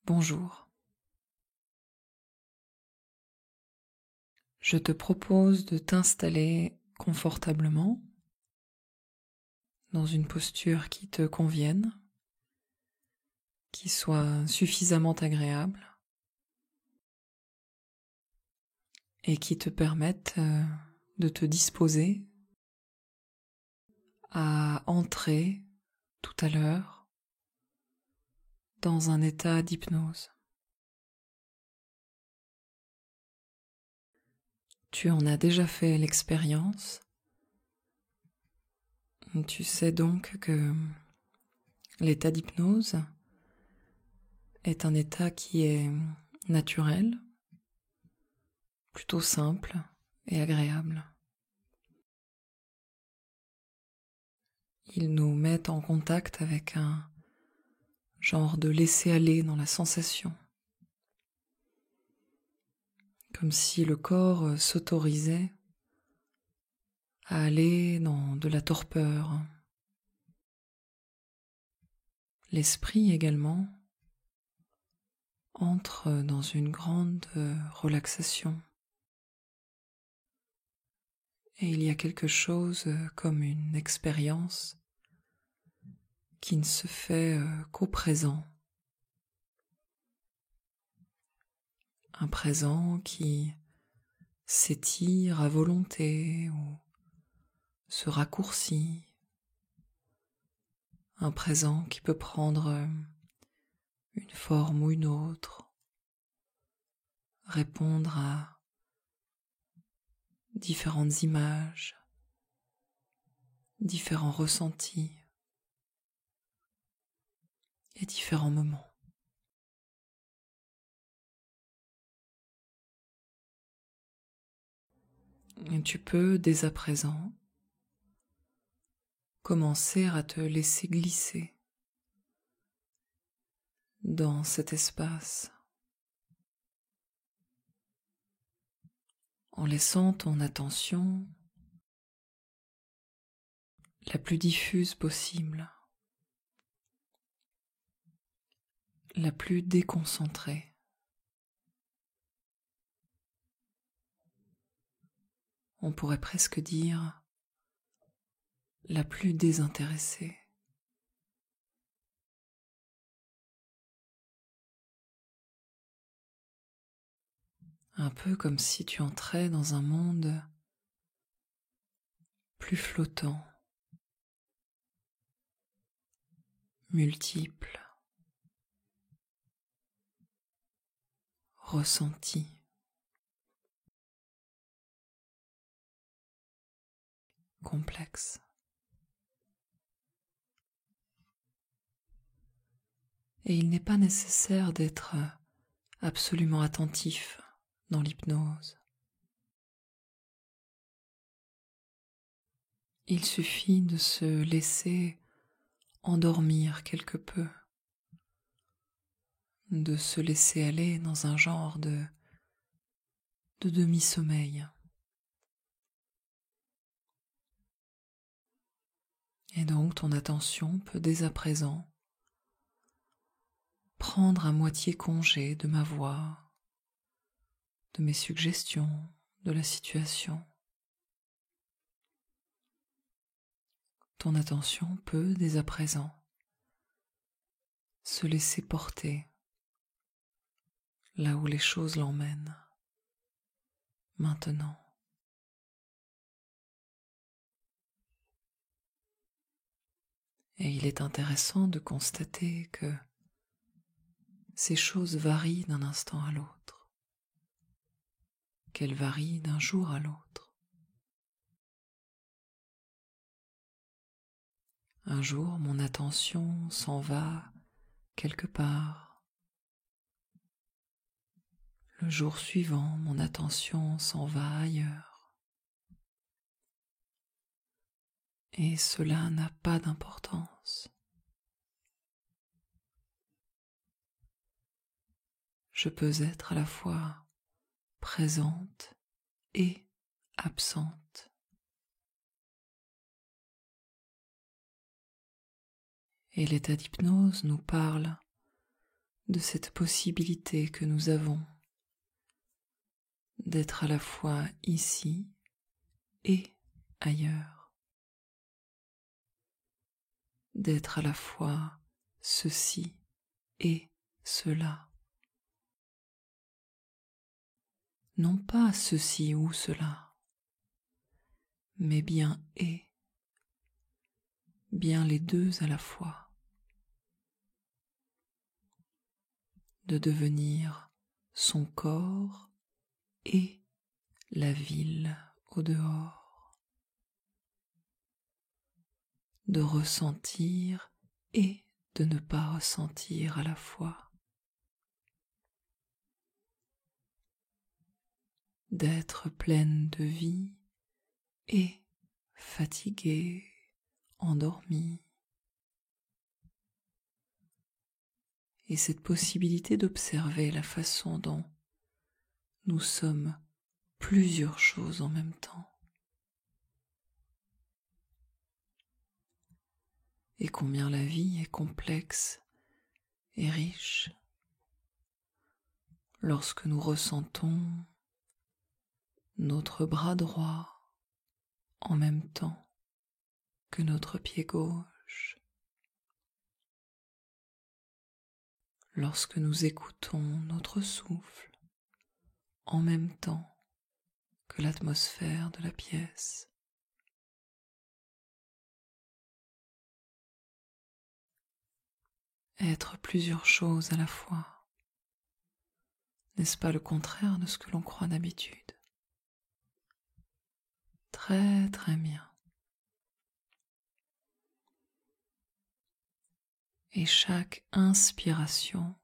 Bonjour. Je te propose de t'installer confortablement dans une posture qui te convienne, qui soit suffisamment agréable et qui te permette de te disposer à entrer tout à l'heure dans un état d'hypnose. Tu en as déjà fait l'expérience. Tu sais donc que l'état d'hypnose est un état qui est naturel, plutôt simple et agréable. Il nous met en contact avec un genre de laisser-aller dans la sensation, comme si le corps s'autorisait à aller dans de la torpeur. L'esprit également entre dans une grande relaxation. Et il y a quelque chose comme une expérience qui ne se fait qu'au présent. Un présent qui s'étire à volonté ou se raccourcit. Un présent qui peut prendre une forme ou une autre, répondre à différentes images, différents ressentis et différents moments. Et tu peux dès à présent commencer à te laisser glisser dans cet espace en laissant ton attention la plus diffuse possible, la plus déconcentrée. On pourrait presque dire la plus désintéressée. Un peu comme si tu entrais dans un monde plus flottant, multiple, ressenti, complexe. Et il n'est pas nécessaire d'être absolument attentif dans l'hypnose. Il suffit de se laisser endormir quelque peu, de se laisser aller dans un genre de demi-sommeil. Et donc ton attention peut dès à présent prendre à moitié congé de ma voix, de mes suggestions, de la situation. Ton attention peut dès à présent se laisser porter là où les choses l'emmènent, maintenant. Et il est intéressant de constater que ces choses varient d'un instant à l'autre, qu'elles varient d'un jour à l'autre. Un jour, mon attention s'en va quelque part. Le jour suivant, mon attention s'en va ailleurs. Et cela n'a pas d'importance. Je peux être à la fois présente et absente. Et l'état d'hypnose nous parle de cette possibilité que nous avons d'être à la fois ici et ailleurs, d'être à la fois ceci et cela, non pas ceci ou cela, mais bien les deux à la fois, de devenir son corps et la ville au dehors, de ressentir et de ne pas ressentir à la fois, d'être pleine de vie et fatiguée, endormie. Et cette possibilité d'observer la façon dont nous sommes plusieurs choses en même temps. Et combien la vie est complexe et riche lorsque nous ressentons notre bras droit en même temps que notre pied gauche, lorsque nous écoutons notre souffle en même temps que l'atmosphère de la pièce. Être plusieurs choses à la fois, n'est-ce pas le contraire de ce que l'on croit d'habitude? Très très bien. Et chaque inspiration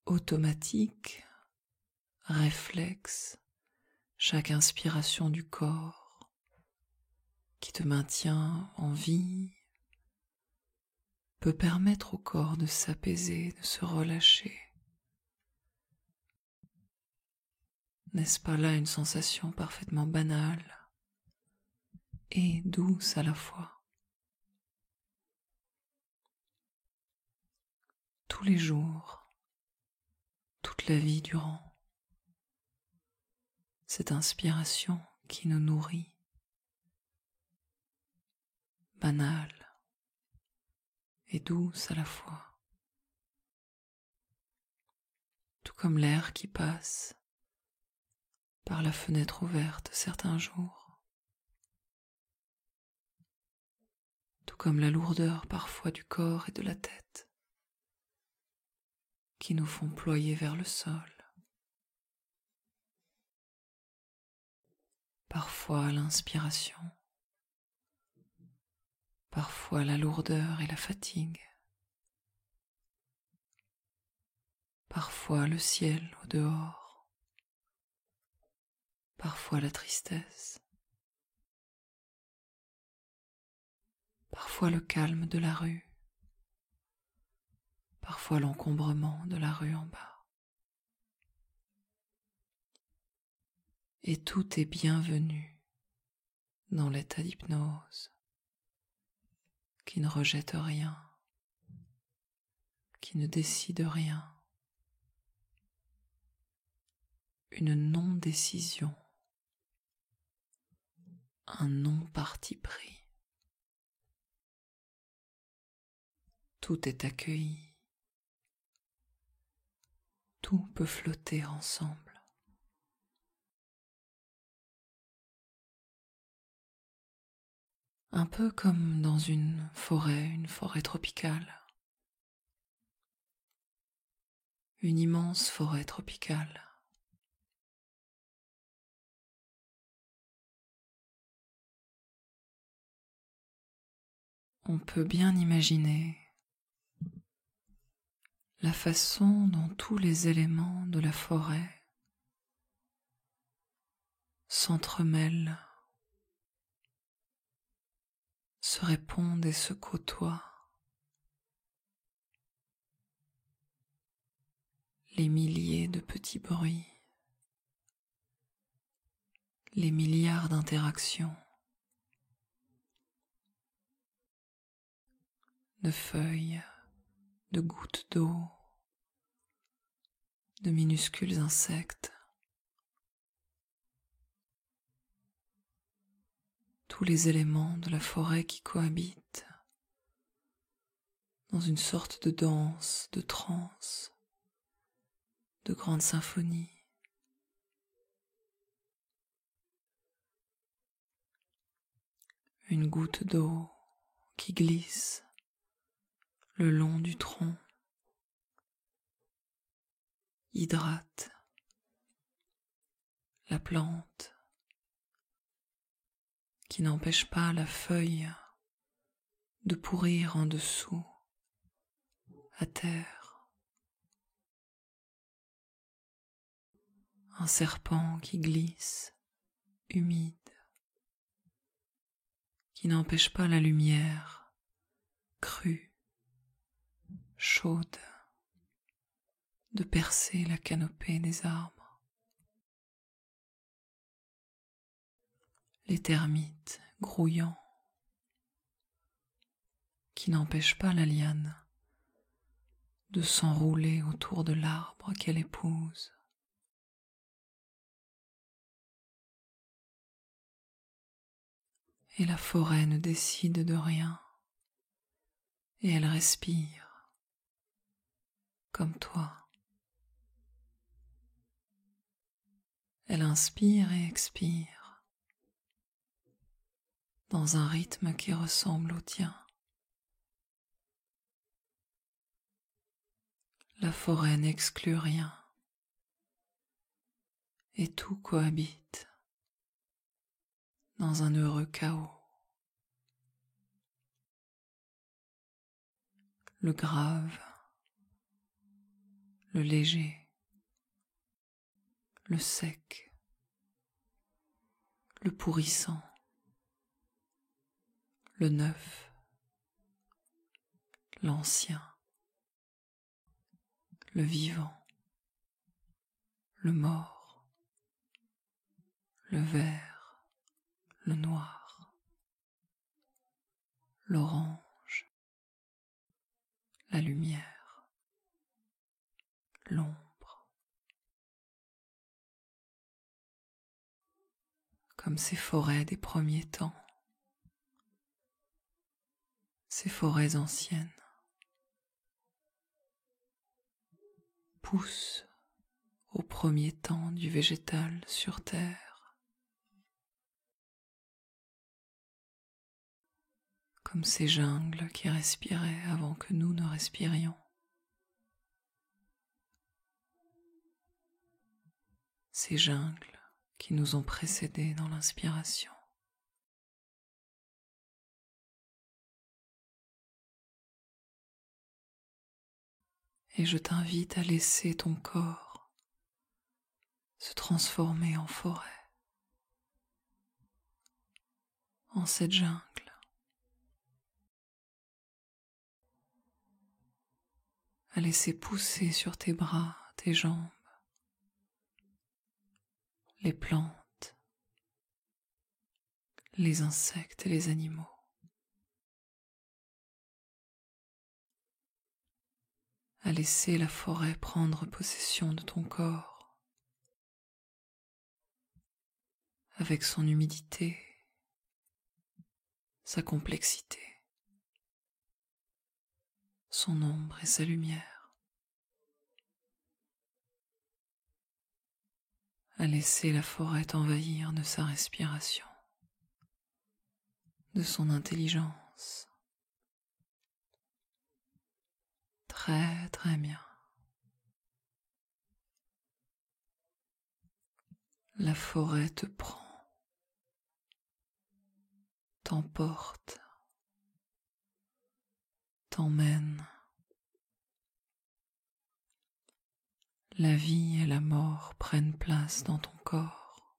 automatique, réflexe, chaque inspiration du corps qui te maintient en vie, peut permettre au corps de s'apaiser, de se relâcher. N'est-ce pas là une sensation parfaitement banale et douce à la fois? Tous les jours, toute la vie durant, cette inspiration qui nous nourrit, banale et douce à la fois, tout comme l'air qui passe par la fenêtre ouverte certains jours, tout comme la lourdeur parfois du corps et de la tête qui nous font ployer vers le sol. Parfois l'inspiration, parfois la lourdeur et la fatigue, parfois le ciel au dehors, parfois la tristesse, parfois le calme de la rue, parfois l'encombrement de la rue en bas. Et tout est bienvenu dans l'état d'hypnose qui ne rejette rien, qui ne décide rien. Une non-décision, un non-parti pris. Tout est accueilli, tout peut flotter ensemble. Un peu comme dans une forêt tropicale. Une immense forêt tropicale. On peut bien imaginer la façon dont tous les éléments de la forêt s'entremêlent, se répondent et se côtoient. Les milliers de petits bruits, les milliards d'interactions, de feuilles, de gouttes d'eau, de minuscules insectes. Tous les éléments de la forêt qui cohabitent dans une sorte de danse, de transe, de grande symphonie. Une goutte d'eau qui glisse le long du tronc, hydrate la plante, qui n'empêche pas la feuille de pourrir en dessous, à terre. Un serpent qui glisse, humide, qui n'empêche pas la lumière, crue, chaude, de percer la canopée des arbres. Les termites grouillants, qui n'empêchent pas la liane de s'enrouler autour de l'arbre qu'elle épouse. Et la forêt ne décide de rien, et elle respire, comme toi. Elle inspire et expire, dans un rythme qui ressemble au tien. La forêt n'exclut rien, et tout cohabite dans un heureux chaos. Le grave, le léger, le sec, le pourrissant, le neuf, l'ancien, le vivant, le mort, le vert, le noir, l'orange, la lumière, l'ombre. Comme ces forêts des premiers temps, ces forêts anciennes, poussent au premier temps du végétal sur terre, comme ces jungles qui respiraient avant que nous ne respirions. Ces jungles qui nous ont précédés dans l'inspiration. Et je t'invite à laisser ton corps se transformer en forêt, en cette jungle. À laisser pousser sur tes bras, tes jambes, les plantes, les insectes et les animaux. À laisser la forêt prendre possession de ton corps, avec son humidité, sa complexité, son ombre et sa lumière. À laisser la forêt t'envahir de sa respiration, de son intelligence. Très très bien. La forêt te prend, t'emporte, t'emmène. La vie et la mort prennent place dans ton corps.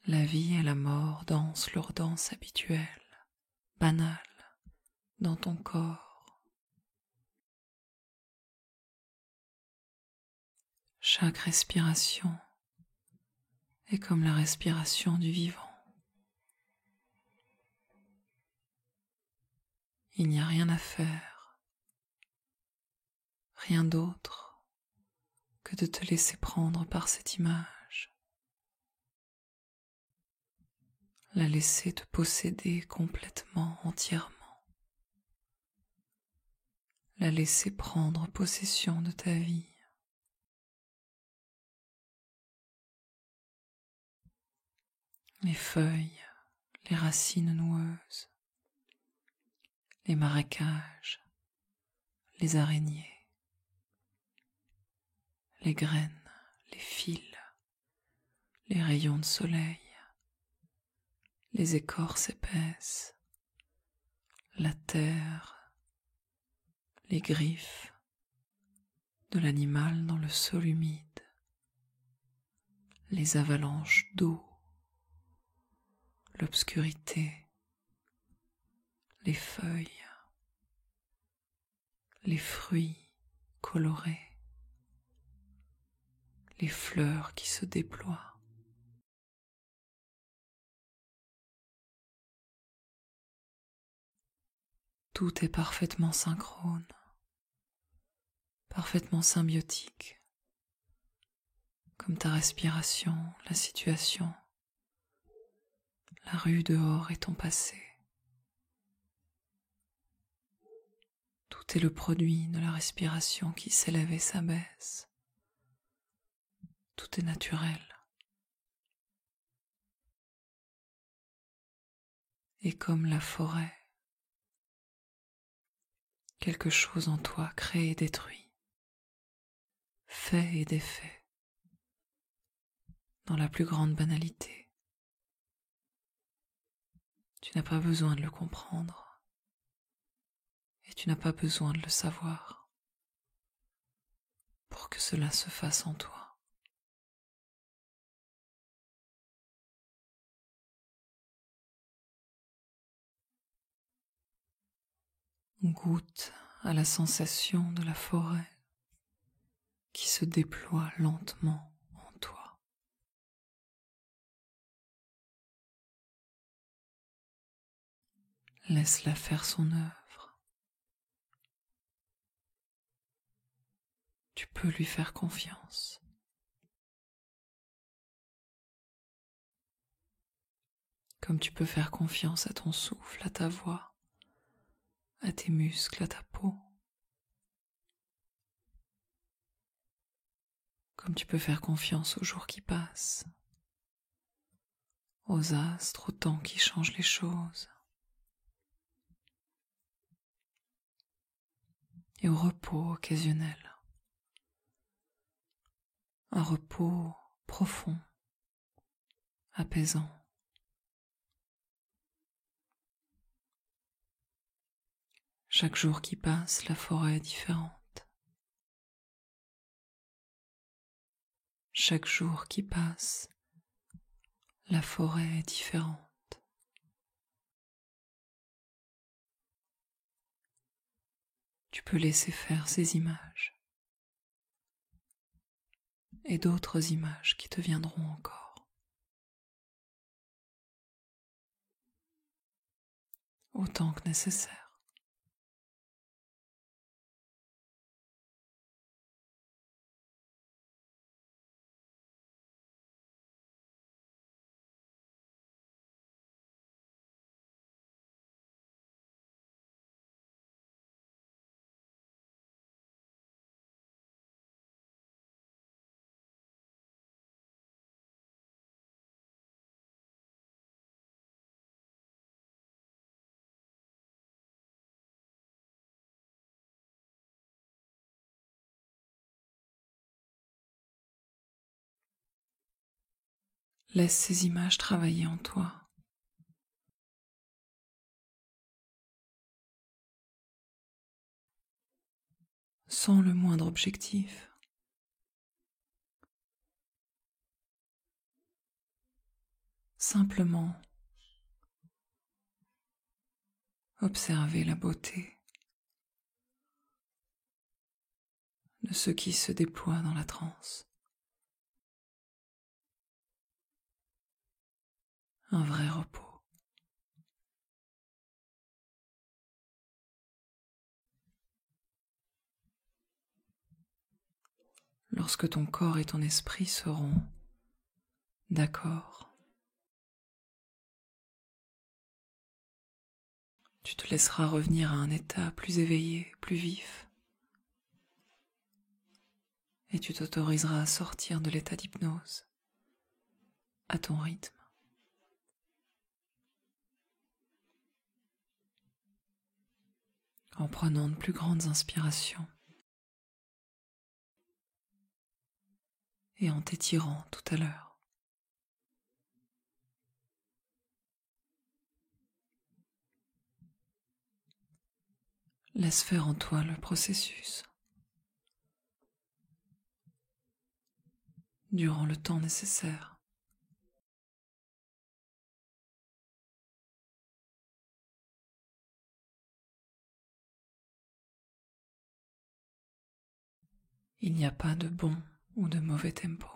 La vie et la mort dansent leur danse habituelle, banale, dans ton corps. Chaque respiration est comme la respiration du vivant. Il n'y a rien à faire, rien d'autre que de te laisser prendre par cette image, la laisser te posséder complètement, entièrement, la laisser prendre possession de ta vie. Les feuilles, les racines noueuses, les marécages, les araignées, les graines, les fils, les rayons de soleil, les écorces épaisses, la terre, les griffes de l'animal dans le sol humide, les avalanches d'eau, l'obscurité, les feuilles, les fruits colorés, les fleurs qui se déploient. Tout est parfaitement synchrone, parfaitement symbiotique, comme ta respiration, la situation, la rue dehors et ton passé. Tout est le produit de la respiration qui s'élève et s'abaisse. Tout est naturel. Et comme la forêt, quelque chose en toi crée et détruit, fait et défait, dans la plus grande banalité. Tu n'as pas besoin de le comprendre, et tu n'as pas besoin de le savoir, pour que cela se fasse en toi. Goûte à la sensation de la forêt qui se déploie lentement en toi. Laisse-la faire son œuvre. Tu peux lui faire confiance. Comme tu peux faire confiance à ton souffle, à ta voix, à tes muscles, à ta peau. Comme tu peux faire confiance aux jours qui passent, aux astres, au temps qui change les choses, et au repos occasionnel. Un repos profond, apaisant. Chaque jour qui passe, la forêt est différente. Chaque jour qui passe, la forêt est différente. Tu peux laisser faire ces images et d'autres images qui te viendront encore. Autant que nécessaire. Laisse ces images travailler en toi. Sans le moindre objectif. Simplement observer la beauté de ce qui se déploie dans la transe. Un vrai repos. lorsque ton corps et ton esprit seront d'accord. Tu te laisseras revenir à un état plus éveillé, plus vif, et tu t'autoriseras à sortir de l'état d'hypnose à ton rythme. En prenant de plus grandes inspirations et en t'étirant tout à l'heure. Laisse faire en toi le processus durant le temps nécessaire. Il n'y a pas de bon ou de mauvais tempo.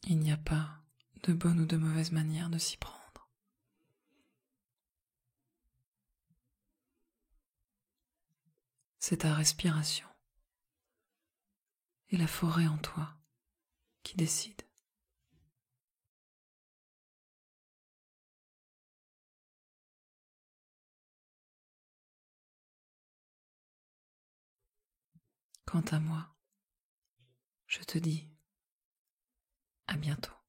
Il n'y a pas de bonne ou de mauvaise manière de s'y prendre. C'est ta respiration et la forêt en toi qui décide. Quant à moi, je te dis à bientôt.